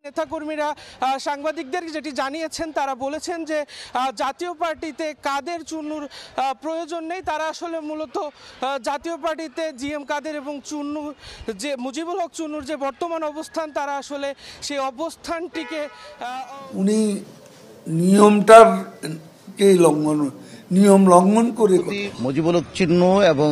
নেতাকর্মীরা সাংবাদিকদের যেটি জানিয়েছেন, তারা বলেছেন যে জাতীয় পার্টিতে কাদের চুন্নুর প্রয়োজন নেই। তারা আসলে মূলত জাতীয় পার্টিতে জিএম কাদের এবং চুন্নু যে মুজিবুল হক চুন্নুর যে বর্তমান অবস্থান, তারা আসলে সেই অবস্থানটিকে উনি নিয়ম লঙ্ঘন করে মুজিবুল হক চুন্নু এবং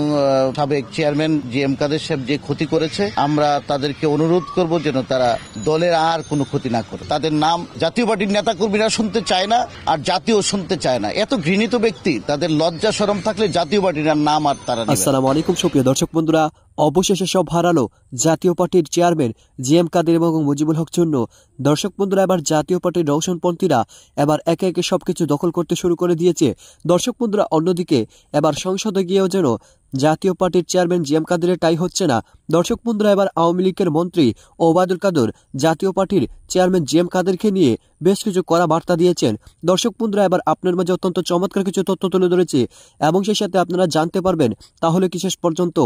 সাবেক চেয়ারম্যান জিএম কাদের সাহেব যে ক্ষতি করেছে, আমরা তাদেরকে অনুরোধ করব যেন তারা দলের আর কোনো ক্ষতি না করে। তাদের নাম জাতীয় পার্টির নেতা কর্মীরা শুনতে চায় না, আর জাতীয় শুনতে চায় না। এত ঘৃণিত ব্যক্তি, তাদের লজ্জা শরম থাকলে জাতীয় পার্টির নাম আর তারা। আসসালামু আলাইকুম সুপ্রিয় দর্শক বন্ধুরা, অবশেষে সব হারালো জাতীয় পার্টির চেয়ারম্যান জিএম কাদের এবং মুজিবুল হক চুন্নু। দর্শক বন্ধুরা, এবার জাতীয় পার্টির রওশনপন্থীরা এবার একে একে সবকিছু দখল করতে শুরু করে দিয়েছে। দর্শক বন্ধুরা, অন্যদিকে এবার সংসদে গিয়েও যেন জাতীয় পার্টির চেয়ারম্যান জিএম কাদেরের টাই হচ্ছে না। দর্শক বন্ধুরা, এবার আওয়ামী লীগের মন্ত্রী ওবায়দুল কাদের জাতীয় পার্টির চেয়ারম্যান জিএম কাদেরকে নিয়ে বেশ কিছু কড়া বার্তা দিয়েছেন। দর্শক বন্ধুরা, এবার আপনার মাঝে অত্যন্ত চমৎকার কিছু তথ্য তুলে ধরেছে এবং সেই সাথে আপনারা জানতে পারবেন তাহলে কি শেষ পর্যন্ত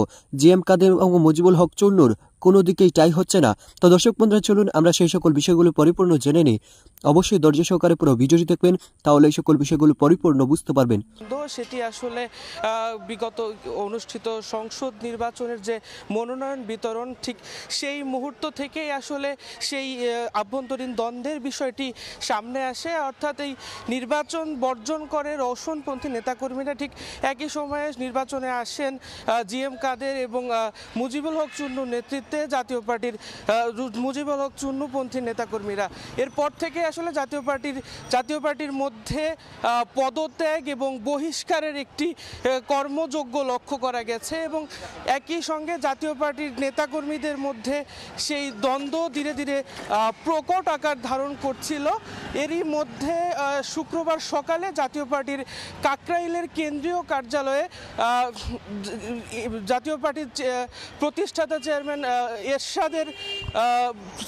জিএম কাদের এবং মুজিবুল হক চুন্নুর কোনো দিকেই টাই হচ্ছে না। তো দর্শক বন্ধুরা, চলুন আমরা সেই সকল বিষয়গুলো পরিপূর্ণ জেনে নিই। অবশ্যই ধৈর্য সহকারে পুরো ভিডিওটি দেখবেন, তাহলে এই সকল বিষয়গুলো পরিপূর্ণ বুঝতে পারবেন। সেটি আসলে বিগত অনুষ্ঠিত সংসদ নির্বাচনের যে মনোনয়ন বিতরণ, ঠিক সেই মুহূর্ত থেকেই আসলে সেই আভ্যন্তরীণ দ্বন্দ্বের বিষয়টি সামনে আসে। অর্থাৎ এই নির্বাচন বর্জন করে রওশনপন্থী নেতাকর্মীরা ঠিক একই সময়ে নির্বাচনে আসেন জিএম কাদের এবং মুজিবুল হক চুন্নুর নেতৃত্বে জাতীয় পার্টির মুজিবুল হক চুন্নুপন্থী নেতাকর্মীরা। এরপর থেকে আসলে জাতীয় পার্টির মধ্যে পদত্যাগ এবং বহিষ্কারের একটি কর্মযজ্ঞ লক্ষ্য করা গেছে এবং একই সঙ্গে জাতীয় পার্টির নেতাকর্মীদের মধ্যে সেই দ্বন্দ্ব ধীরে ধীরে প্রকট আকার ধারণ করছিল। এরই মধ্যে শুক্রবার সকালে জাতীয় পার্টির কাকরাইলের কেন্দ্রীয় কার্যালয়ে জাতীয় পার্টির প্রতিষ্ঠাতা চেয়ারম্যান এরশাদের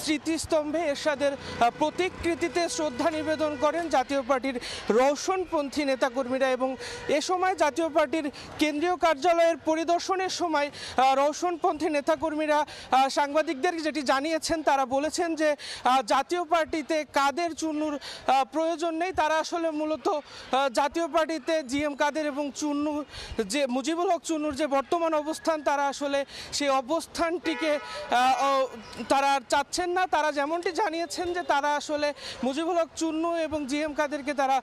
স্মৃতিস্তম্ভে এরশাদের প্রতিকৃতিতে শ্রদ্ধা নিবেদন করেন জাতীয় পার্টির রওশনপন্থী নেতাকর্মীরা। এবং এ সময় জাতীয় পার্টির কেন্দ্রীয় কার্যালয়ের পরিদর্শনের সময় রওশনপন্থী নেতাকর্মীরা সাংবাদিকদের যেটি জানিয়েছেন, তারা বলেছেন যে জাতীয় পার্টিতে কাদের চুন্নুর প্রয়োজন নেই। তারা আসলে মূলত জাতীয় পার্টিতে জিএম কাদের এবং চুন্নু যে মুজিবুল হক চুন্নুর যে বর্তমান অবস্থান, তারা আসলে সেই অবস্থানটিকে তারা চাচ্ছেন না। তারা যেমনটি জানিয়েছেন যে তারা আসলে মুজিবুল হক চুন্নু এবং জিএম কাদেরকে তারা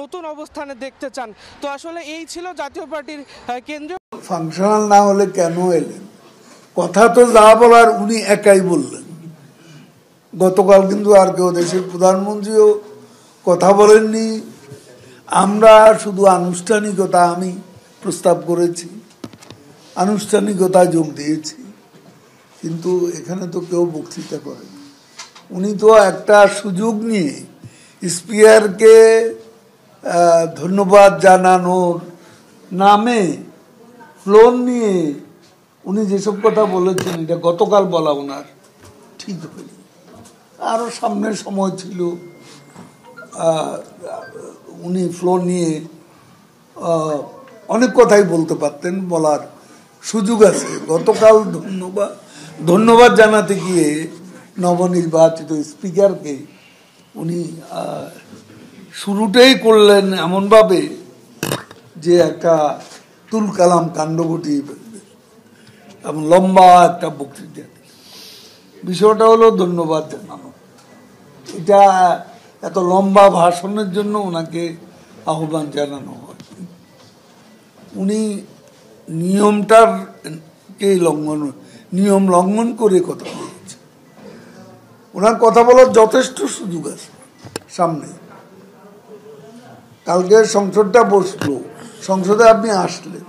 নতুন অবস্থানে দেখতে চান। তো আসলে এই ছিল জাতীয় পার্টির কেন্দ্রীয়। ফাংশনাল না হলে কেন এলেন? কথা তো যা বলার উনি একাই বললেন। গতকাল কিন্তু আর কেউ, দেশের প্রধানমন্ত্রীও কথা বলেননি। আমরা শুধু আনুষ্ঠানিকতা, আমি প্রস্তাব করেছি, আনুষ্ঠানিকতায় যোগ দিয়েছি, কিন্তু এখানে তো কেউ বক্তৃতা করেন। উনি তো একটা সুযোগ নিয়ে স্পিকারকে ধন্যবাদ জানানোর নামে ফ্লোর নিয়ে উনি যেসব কথা বলেছেন, এটা গতকাল বলা ওনার ঠিক হয়নি। আরও সামনের সময় ছিল, উনি ফ্লোর নিয়ে অনেক কথাই বলতে পারতেন, বলার সুযোগ আছে। গতকাল ধন্যবাদ জানাতে গিয়ে নবনির্বাচিত স্পিকারকে উনি শুরুটাই করলেন এমনভাবে যে একটা তুল কালাম কাণ্ড ঘটিয়ে ফেলবে এবং লম্বা একটা বক্তৃতা। বিষয়টা হলো ধন্যবাদ জানানো। এটা এত লম্বা ভাষণের জন্য ওনাকে আহ্বান জানানো হয়। উনি নিয়ম লঙ্ঘন করে কথা বলেছে। ওনার কথা বলার যথেষ্ট সুযোগ আছে সামনে। কালকে সংসদটা বসলো, সংসদে আপনি আসলেন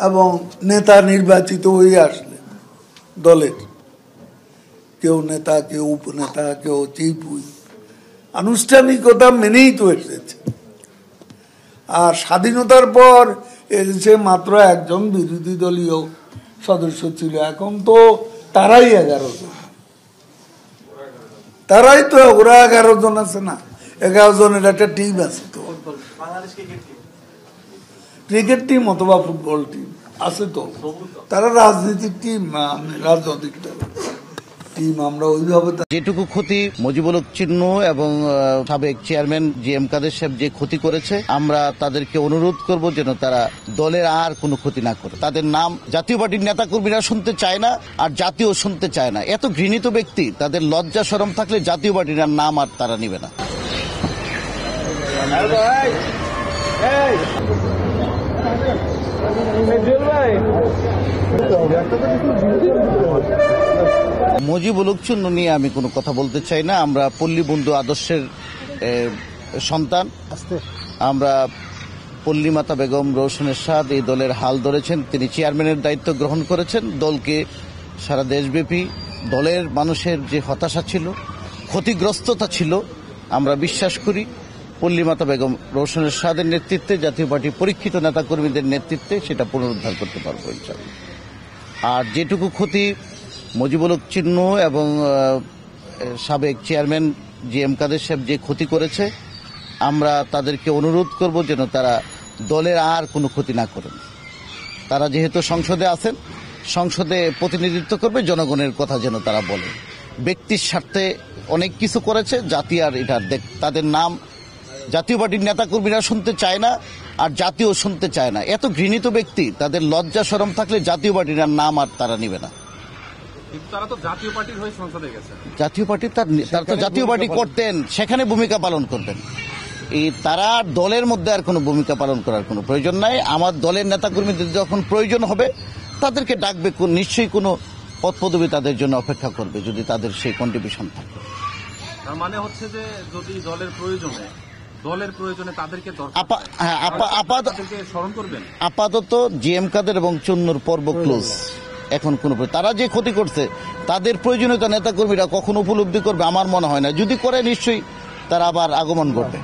এবং নেতা নির্বাচিত হয়ে আসলেন দলের, কেউ নেতা, কেউ উপনেতা, কেউ চিফ হুইপ, আনুষ্ঠানিকতা মেনেই তো এসেছে। আর স্বাধীনতার পর এসে মাত্র একজন বিরোধী দলীয় সদস্য ছিল, এখন তো তারাই 11 জন। তারাই তো, ওরা 11 জন আছে না, 11 জনের একটা টিম আছে। তো ক্রিকেট টিম অথবা ফুটবল টিম আছে তো, তারা রাজনৈতিক টিম, রাজনৈতিক দল। টিম আমরা ওইভাবে যেটুকু ক্ষতি মুজিবুল হক চিন্ন এবং সাবেক চেয়ারম্যান জিএম কাদের সাহেব যে ক্ষতি করেছে, আমরা তাদেরকে অনুরোধ করব যেন তারা দলের আর কোনো ক্ষতি না করে। তাদের নাম জাতীয় পার্টির নেতাকর্মীরা শুনতে চায় না, আর জাতীয় শুনতে চায় না। এত ঘৃণিত ব্যক্তি, তাদের লজ্জা শরম থাকলে জাতীয় পার্টির নাম আর তারা নিবে না। মুজিবুল হক চিন্ন নিয়ে আমি কোনো কথা বলতে চাই না। আমরা পল্লী বন্ধু আদর্শের সন্তান। আমরা পল্লী মাতা বেগম রওশন এরশাদ এই দলের হাল ধরেছেন, তিনি চেয়ারম্যানের দায়িত্ব গ্রহণ করেছেন। দলকে সারা দেশব্যাপী দলের মানুষের যে হতাশা ছিল, ক্ষতিগ্রস্ততা ছিল, আমরা বিশ্বাস করি পল্লী মাতা বেগম রওশন এরশাদের নেতৃত্বে, জাতীয় পার্টির পরীক্ষিত নেতাকর্মীদের নেতৃত্বে সেটা পুনরুদ্ধার করতে পারবো ইনশাআল্লাহ। আর যেটুকু ক্ষতি মুজিবুল হক চিন্ন এবং সাবেক চেয়ারম্যান জিএম কাদের সাহেব যে ক্ষতি করেছে, আমরা তাদেরকে অনুরোধ করব যেন তারা দলের আর কোনো ক্ষতি না করেন। তারা যেহেতু সংসদে আছেন, সংসদে প্রতিনিধিত্ব করবে, জনগণের কথা যেন তারা বলে। ব্যক্তির স্বার্থে অনেক কিছু করেছে, জাতি আর এটা তাদের নাম জাতীয় পার্টির নেতাকর্মীরা শুনতে চায় না, আর জাতীয় শুনতে চায় না। এত ঘৃণিত ব্যক্তি, তাদের লজ্জা শরম থাকলে জাতীয় পার্টির নাম আর তারা নিবে না। তারা তো জাতীয় পার্টির হয়ে সংসদে গেছে। জাতীয় পার্টি তার তো জাতীয় পার্টি করতেন, সেখানে ভূমিকা পালন করতেন। এই তারা দলের মধ্যে আর কোনো ভূমিকা পালন করার কোনো প্রয়োজন নাই। আমার দলের নেতাকর্মীদের যখন প্রয়োজন হবে তাদেরকে ডাকবে, নিশ্চয়ই কোনো পদ পদবি তাদের জন্য অপেক্ষা করবে যদি তাদের সেই কন্ট্রিবিউশন থাকে। তার মানে হচ্ছে যে যদি দলের প্রয়োজনে তাদেরকে স্মরণ করবেন। আপাতত জিএম কাদের এবং চুন্নুর পর্ব ক্লোজ। এখন কোন তারা যে ক্ষতি করছে তাদের প্রয়োজনীয়তা নেতাকর্মীরা কখন উপলব্ধি করবে আমার মনে হয় না। যদি করে নিশ্চয়ই তারা আবার আগমন করবে।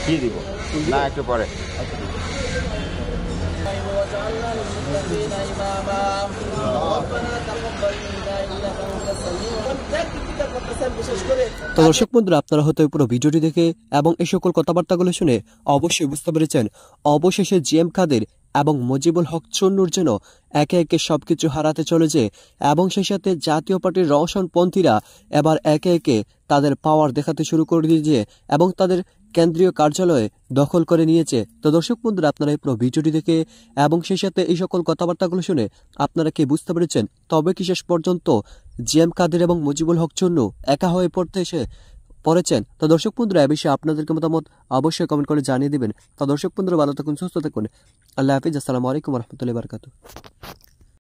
কি দিব না একটু পরে। তো দর্শক বন্ধুরা, আপনারা হয়তো পুরো ভিডিওটি দেখে এবং এই সকল কথাবার্তাগুলো শুনে অবশ্যই বুঝতে পেরেছেন অবশেষে জিএম কাদের এবং মুজিবুল হক চুন্নুর যেন একে একে সবকিছু হারাতে চলেছে, এবং সেই সাথে জাতীয় পার্টির রওশনপন্থীরা এবার একে একে তাদের পাওয়ার দেখাতে শুরু করে দিয়েছে এবং তাদের কেন্দ্রীয় কার্যালয়ে দখল করে নিয়েছে। তো দর্শক বন্ধুরা, আপনারা এই পুরো ভিডিওটি দেখে এবং সেই সাথে এই সকল কথাবার্তাগুলো শুনে আপনারা কি বুঝতে পেরেছেন? তবে কি শেষ পর্যন্ত জিএম কাদের এবং মুজিবুল হক চুন্নু একা হয়ে পড়েছেন? তো দর্শক বন্ধুরা, এ বিষয়ে আপনাদেরকে মতামত অবশ্যই কমেন্ট করে জানিয়ে দিবেন। তো দর্শক বন্ধুরা, ভালো থাকুন, সুস্থ থাকুন। আল্লাহ হাফিজ। আসসালামু আলাইকুম ওয়া রাহমাতুল্লাহি ওয়া বারাকাতুহু।